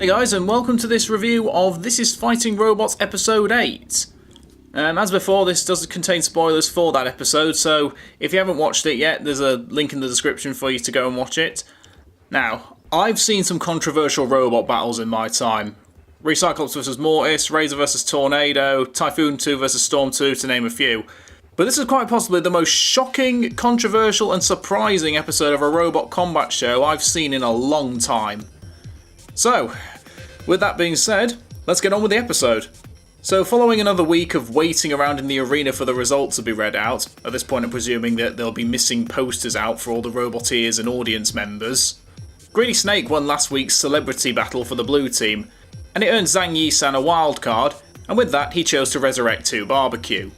Hey guys, and welcome to this review of This Is Fighting Robots Episode 8. As before, this does contain spoilers for that episode, so if you haven't watched it yet, there's a link in the description for you to go and watch it. Now, I've seen some controversial robot battles in my time. Recyclops vs Mortis, Razor vs Tornado, Typhoon 2 vs Storm 2, to name a few. But this is quite possibly the most shocking, controversial and surprising episode of a robot combat show I've seen in a long time. So, with that being said, let's get on with the episode. So, following another week of waiting around in the arena for the results to be read out, at this point I'm presuming that there'll be missing posters out for all the Roboteers and audience members, Greedy Snake won last week's celebrity battle for the blue team, and it earned Zhang Yisan a wildcard, and with that he chose to resurrect 2 Barbecue.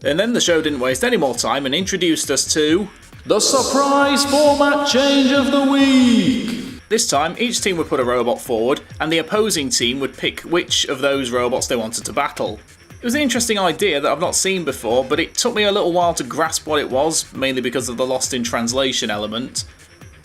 And then the show didn't waste any more time and introduced us to the surprise format change of the week! This time, each team would put a robot forward, and the opposing team would pick which of those robots they wanted to battle. It was an interesting idea that I've not seen before, but it took me a little while to grasp what it was, mainly because of the lost in translation element.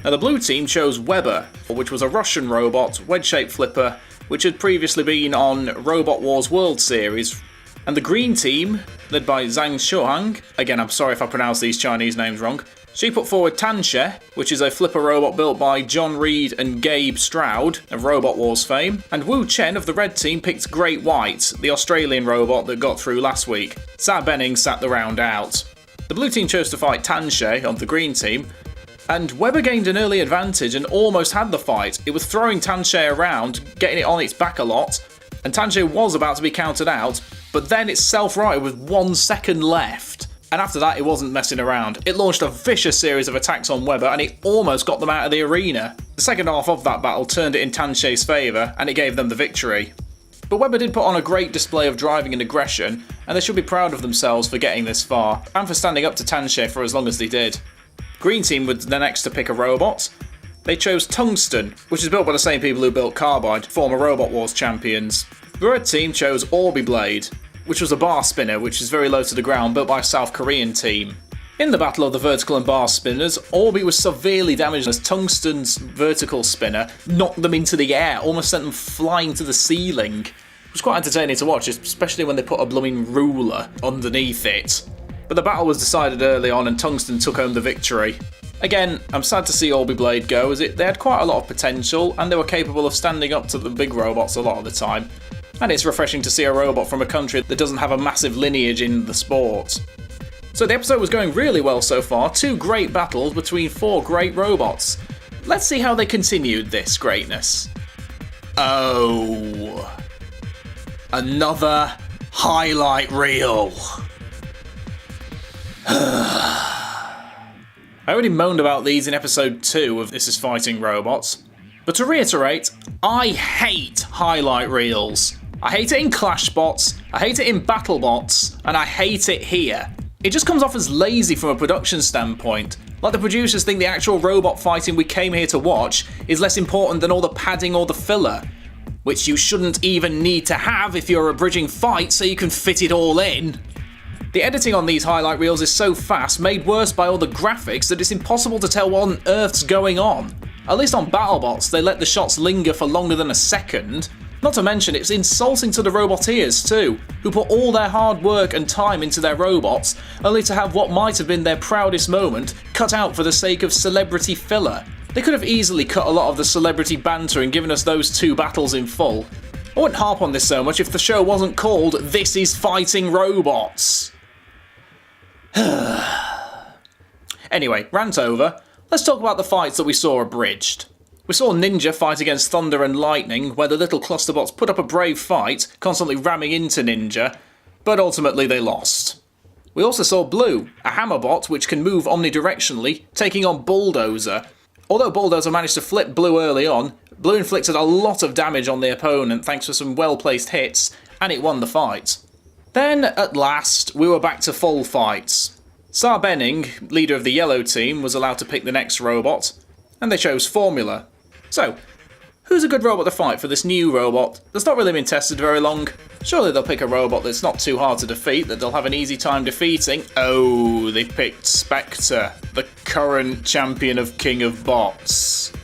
Now the blue team chose Weber, which was a Russian robot, wedge-shaped flipper, which had previously been on Robot Wars World Series. And the green team, led by Zhang Shuang, again I'm sorry if I pronounce these Chinese names wrong, she put forward Tanshe, which is a flipper robot built by John Reed and Gabe Stroud of Robot Wars fame, and Wu Chen of the red team picked Great White, the Australian robot that got through last week. Sa Benning sat the round out. The blue team chose to fight Tanshe of the green team, and Weber gained an early advantage and almost had the fight. It was throwing Tanshe around, getting it on its back a lot, and Tanshe was about to be counted out, but then it self-righted with 1 second left. And after that, it wasn't messing around. It launched a vicious series of attacks on Weber, and it almost got them out of the arena. The second half of that battle turned it in Tanshe's favour, and it gave them the victory. But Weber did put on a great display of driving and aggression, and they should be proud of themselves for getting this far, and for standing up to Tanshe for as long as they did. Green team was the next to pick a robot. They chose Tungsten, which is built by the same people who built Carbide, former Robot Wars champions. The red team chose Orbi Blade, which was a bar spinner which is very low to the ground, built by a South Korean team. In the battle of the vertical and bar spinners, Orbi was severely damaged as Tungsten's vertical spinner knocked them into the air, almost sent them flying to the ceiling. It was quite entertaining to watch, especially when they put a blooming ruler underneath it. But the battle was decided early on and Tungsten took home the victory. Again, I'm sad to see Orbi Blade go, as they had quite a lot of potential and they were capable of standing up to the big robots a lot of the time. And it's refreshing to see a robot from a country that doesn't have a massive lineage in the sport. So the episode was going really well so far, 2 great battles between 4 great robots. Let's see how they continued this greatness. Oh, another highlight reel. I already moaned about these in episode 2 of This Is Fighting Robots. But to reiterate, I hate highlight reels. I hate it in Clash bots, I hate it in Battle bots, and I hate it here. It just comes off as lazy from a production standpoint. Like the producers think the actual robot fighting we came here to watch is less important than all the padding or the filler. Which you shouldn't even need to have if you're a bridging fight so you can fit it all in. The editing on these highlight reels is so fast, made worse by all the graphics, that it's impossible to tell what on earth's going on. At least on BattleBots, they let the shots linger for longer than a second. Not to mention, it's insulting to the Roboteers too, who put all their hard work and time into their robots, only to have what might have been their proudest moment cut out for the sake of celebrity filler. They could have easily cut a lot of the celebrity banter and given us those 2 battles in full. I wouldn't harp on this so much if the show wasn't called This Is Fighting Robots. Anyway, rant over. Let's talk about the fights that we saw abridged. We saw Ninja fight against Thunder and Lightning, where the little clusterbots put up a brave fight, constantly ramming into Ninja, but ultimately they lost. We also saw Blue, a hammerbot which can move omnidirectionally, taking on Bulldozer. Although Bulldozer managed to flip Blue early on, Blue inflicted a lot of damage on the opponent thanks to some well-placed hits, and it won the fight. Then, at last, we were back to full fights. Sa Benning, leader of the yellow team, was allowed to pick the next robot, and they chose Formula. So, who's a good robot to fight for this new robot that's not really been tested very long? Surely they'll pick a robot that's not too hard to defeat, that they'll have an easy time defeating. Oh, they picked Spectre, the current champion of King of Bots.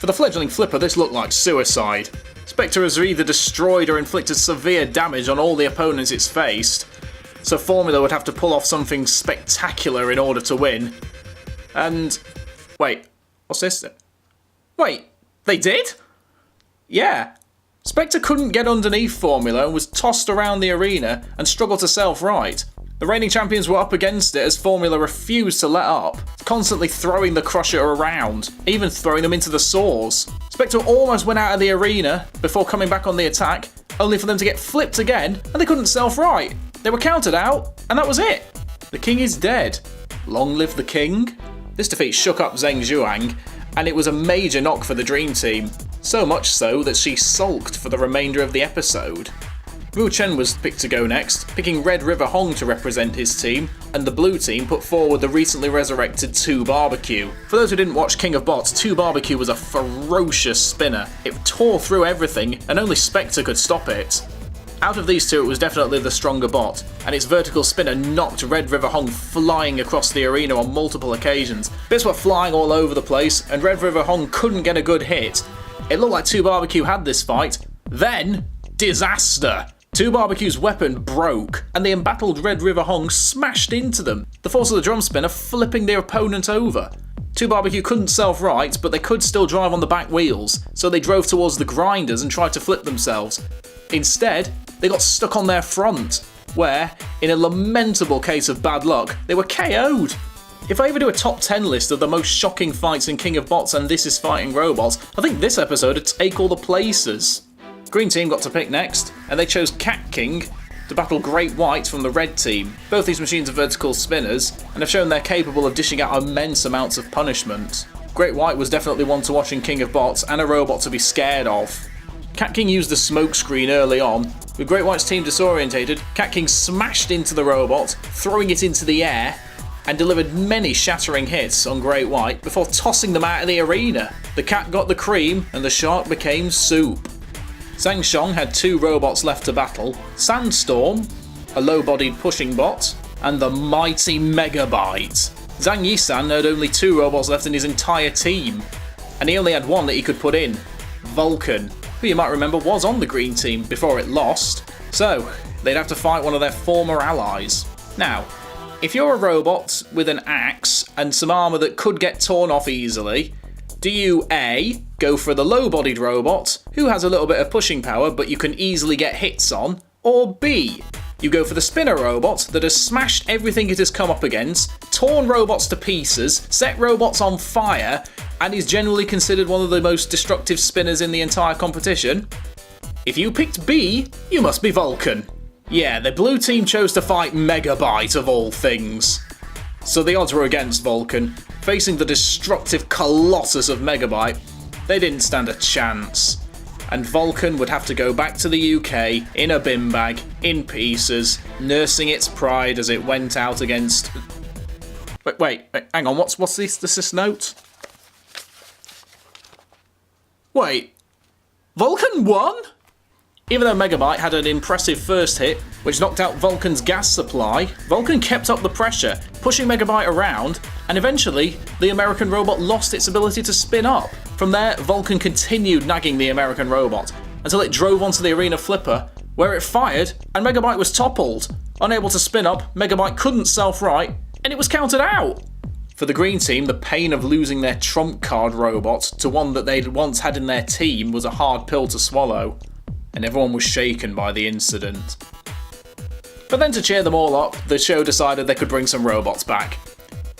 For the fledgling flipper, this looked like suicide. Spectre has either destroyed or inflicted severe damage on all the opponents it's faced, so Formula would have to pull off something spectacular in order to win. And... wait, what's this? Wait, they did? Yeah. Spectre couldn't get underneath Formula and was tossed around the arena and struggled to self-right. The reigning champions were up against it as Formula refused to let up, constantly throwing the Crusher around, even throwing them into the saws. Spectre almost went out of the arena before coming back on the attack, only for them to get flipped again, and they couldn't self-right. They were counted out, and that was it. The king is dead. Long live the king. This defeat shook up Zheng Zhuang, and it was a major knock for the Dream Team. So much so that she sulked for the remainder of the episode. Wu Chen was picked to go next, picking Red River Hong to represent his team, and the blue team put forward the recently resurrected 2 Barbecue. For those who didn't watch King of Bots, 2 Barbecue was a ferocious spinner. It tore through everything, and only Spectre could stop it. Out of these two, it was definitely the stronger bot, and its vertical spinner knocked Red River Hong flying across the arena on multiple occasions. Bits were flying all over the place, and Red River Hong couldn't get a good hit. It looked like 2 Barbecue had this fight. Then, disaster! 2 Barbecue's weapon broke, and the embattled Red River Hong smashed into them, the force of the drum spinner flipping their opponent over. 2 Barbecue couldn't self-right, but they could still drive on the back wheels, so they drove towards the grinders and tried to flip themselves. Instead, they got stuck on their front, where, in a lamentable case of bad luck, they were KO'd. If I ever do a top 10 list of the most shocking fights in King of Bots and This Is Fighting Robots, I think this episode would take all the places. Green team got to pick next, and they chose Cat King to battle Great White from the red team. Both these machines are vertical spinners, and have shown they're capable of dishing out immense amounts of punishment. Great White was definitely one to watch in King of Bots, and a robot to be scared of. Cat King used the smoke screen early on. With Great White's team disorientated, Cat King smashed into the robot, throwing it into the air, and delivered many shattering hits on Great White before tossing them out of the arena. The cat got the cream, and the shark became soup. Zhang Shong had 2 robots left to battle, Sandstorm, a low-bodied pushing bot, and the mighty Megabyte. Zhang Yisan had only 2 robots left in his entire team, and he only had 1 that he could put in, Vulcan, who you might remember was on the green team before it lost, so they'd have to fight one of their former allies. Now, if you're a robot with an axe and some armour that could get torn off easily, do you A, go for the low-bodied robot, who has a little bit of pushing power but you can easily get hits on, or B, you go for the spinner robot that has smashed everything it has come up against, torn robots to pieces, set robots on fire, and is generally considered one of the most destructive spinners in the entire competition? If you picked B, you must be Vulcan. Yeah, the blue team chose to fight Megabyte of all things. So the odds were against Vulcan. Facing the destructive colossus of Megabyte, they didn't stand a chance. And Vulcan would have to go back to the UK in a bin bag, in pieces, nursing its pride as it went out against... Wait, hang on, what's this note? Wait, Vulcan won? Even though Megabyte had an impressive first hit, which knocked out Vulcan's gas supply, Vulcan kept up the pressure, pushing Megabyte around, and eventually, the American robot lost its ability to spin up. From there, Vulcan continued nagging the American robot, until it drove onto the arena flipper, where it fired, and Megabyte was toppled. Unable to spin up, Megabyte couldn't self-right, and it was counted out! For the green team, the pain of losing their trump card robot to one that they'd once had in their team was a hard pill to swallow, and everyone was shaken by the incident. But then to cheer them all up, the show decided they could bring some robots back.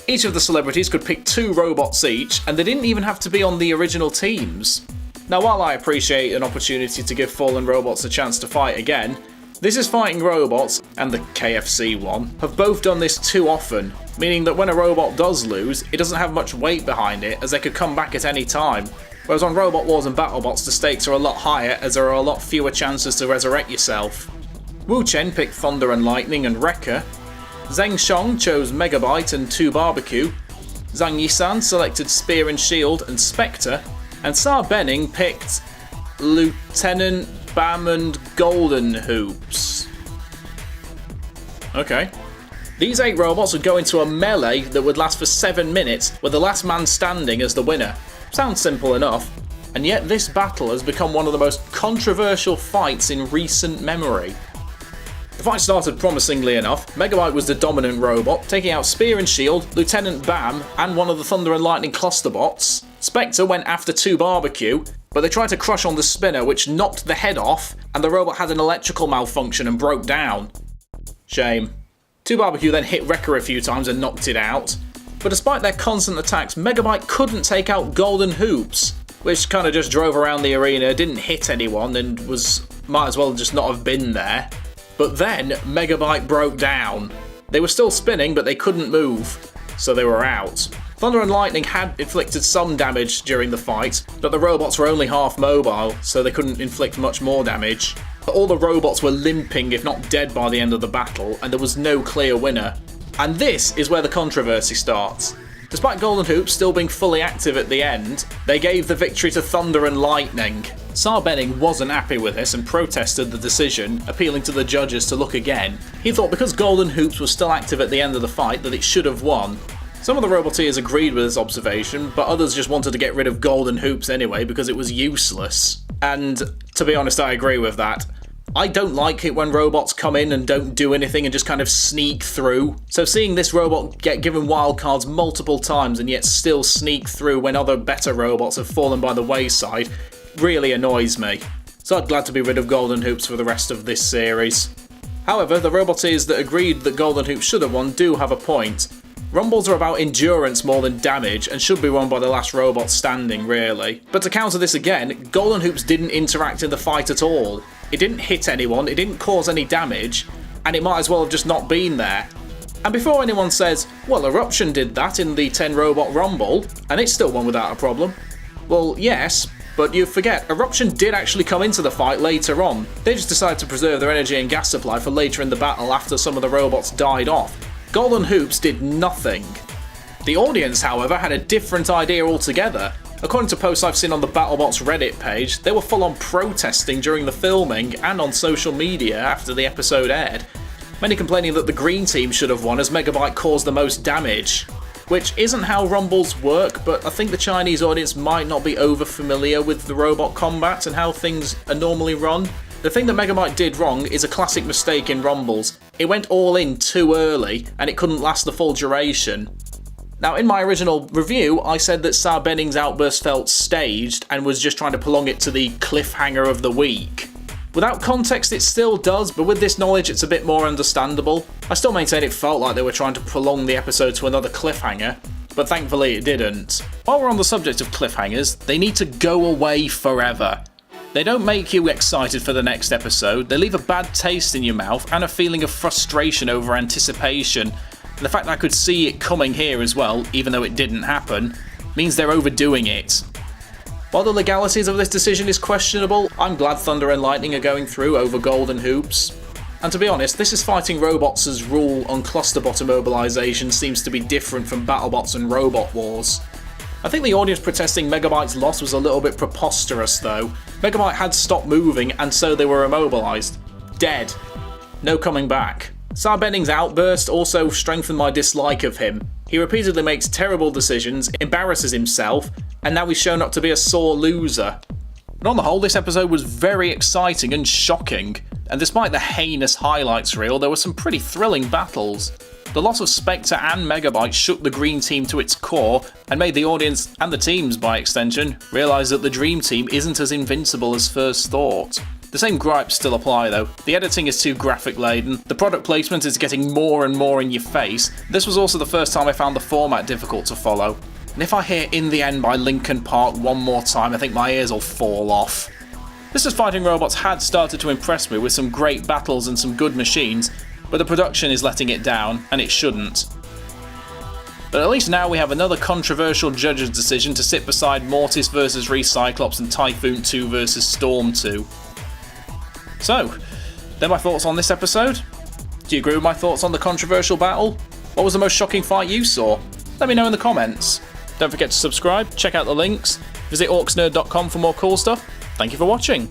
Each of the celebrities could pick 2 robots each, and they didn't even have to be on the original teams. Now, while I appreciate an opportunity to give fallen robots a chance to fight again, This Is Fighting Robots and the KFC one have both done this too often, meaning that when a robot does lose, it doesn't have much weight behind it, as they could come back at any time. Whereas on Robot Wars and BattleBots, the stakes are a lot higher, as there are a lot fewer chances to resurrect yourself. Wu Chen picked Thunder and Lightning and Wrecker. Zheng Shong chose Megabyte and 2 Barbecue. Zhang Yisan selected Spear and Shield and Spectre. And Sa Benning picked Lieutenant Bam and Golden Hoops. Okay. These 8 robots would go into a melee that would last for 7 minutes, with the last man standing as the winner. Sounds simple enough. and yet this battle has become one of the most controversial fights in recent memory. The fight started promisingly enough. Megabyte was the dominant robot, taking out Spear and Shield, Lieutenant Bam, and one of the Thunder and Lightning cluster bots. Spectre went after 2 Barbecue, but they tried to crush on the spinner, which knocked the head off, and the robot had an electrical malfunction and broke down. Shame. 2 Barbecue then hit Wrecker a few times and knocked it out. But despite their constant attacks, Megabyte couldn't take out Golden Hoops, which kind of just drove around the arena, didn't hit anyone, and might as well just not have been there. But then, Megabyte broke down. They were still spinning, but they couldn't move, so they were out. Thunder and Lightning had inflicted some damage during the fight, but the robots were only half mobile, so they couldn't inflict much more damage. But all the robots were limping, if not dead, by the end of the battle, and there was no clear winner. And this is where the controversy starts. Despite Golden Hoops still being fully active at the end, they gave the victory to Thunder and Lightning. Saar Benning wasn't happy with this and protested the decision, appealing to the judges to look again. He thought because Golden Hoops was still active at the end of the fight that it should have won. Some of the Roboteers agreed with this observation, but others just wanted to get rid of Golden Hoops anyway because it was useless. And to be honest, I agree with that. I don't like it when robots come in and don't do anything and just kind of sneak through. So seeing this robot get given wildcards multiple times and yet still sneak through when other better robots have fallen by the wayside really annoys me. So I'm glad to be rid of Golden Hoops for the rest of this series. However, the Roboteers that agreed that Golden Hoops should have won do have a point. Rumbles are about endurance more than damage and should be won by the last robot standing, really. But to counter this again, Golden Hoops didn't interact in the fight at all. It didn't hit anyone, it didn't cause any damage, and it might as well have just not been there. And before anyone says, well, Eruption did that in the 10 robot rumble, and it still won without a problem. Well, yes, but you forget, Eruption did actually come into the fight later on. They just decided to preserve their energy and gas supply for later in the battle after some of the robots died off. Golden Hoops did nothing. The audience, however, had a different idea altogether. According to posts I've seen on the BattleBots Reddit page, they were full on protesting during the filming and on social media after the episode aired. Many complaining that the green team should have won as Megabyte caused the most damage. Which isn't how rumbles work, but I think the Chinese audience might not be over familiar with the robot combat and how things are normally run. The thing that Megabyte did wrong is a classic mistake in rumbles. It went all in too early and it couldn't last the full duration. Now, in my original review, I said that Saar Benning's outburst felt staged and was just trying to prolong it to the cliffhanger of the week. Without context, it still does, but with this knowledge, it's a bit more understandable. I still maintain it felt like they were trying to prolong the episode to another cliffhanger, but thankfully it didn't. While we're on the subject of cliffhangers, they need to go away forever. They don't make you excited for the next episode, they leave a bad taste in your mouth and a feeling of frustration over anticipation. And the fact that I could see it coming here as well, even though it didn't happen, means they're overdoing it. While the legalities of this decision is questionable, I'm glad Thunder and Lightning are going through over Golden Hoops. And to be honest, This Is Fighting Robots' rule on clusterbot immobilization seems to be different from BattleBots and Robot Wars. I think the audience protesting Megabyte's loss was a little bit preposterous though. Megabyte had stopped moving and so they were immobilized. Dead. No coming back. Saar Benning's outburst also strengthened my dislike of him. He repeatedly makes terrible decisions, embarrasses himself, and now he's shown up to be a sore loser. But on the whole, this episode was very exciting and shocking, and despite the heinous highlights reel, there were some pretty thrilling battles. The loss of Spectre and Megabyte shook the green team to its core, and made the audience, and the teams by extension, realise that the dream team isn't as invincible as first thought. The same gripes still apply though. The editing is too graphic laden, the product placement is getting more and more in your face. This was also the first time I found the format difficult to follow. And if I hear In the End by Linkin Park one more time, I think my ears will fall off. This Is Fighting Robots had started to impress me with some great battles and some good machines, but the production is letting it down, and it shouldn't. But at least now we have another controversial judge's decision to sit beside Mortis vs Recyclops and Typhoon 2 vs Storm 2. So, they're my thoughts on this episode. Do you agree with my thoughts on the controversial battle? What was the most shocking fight you saw? Let me know in the comments. Don't forget to subscribe, check out the links, visit AwksNerd.com for more cool stuff. Thank you for watching.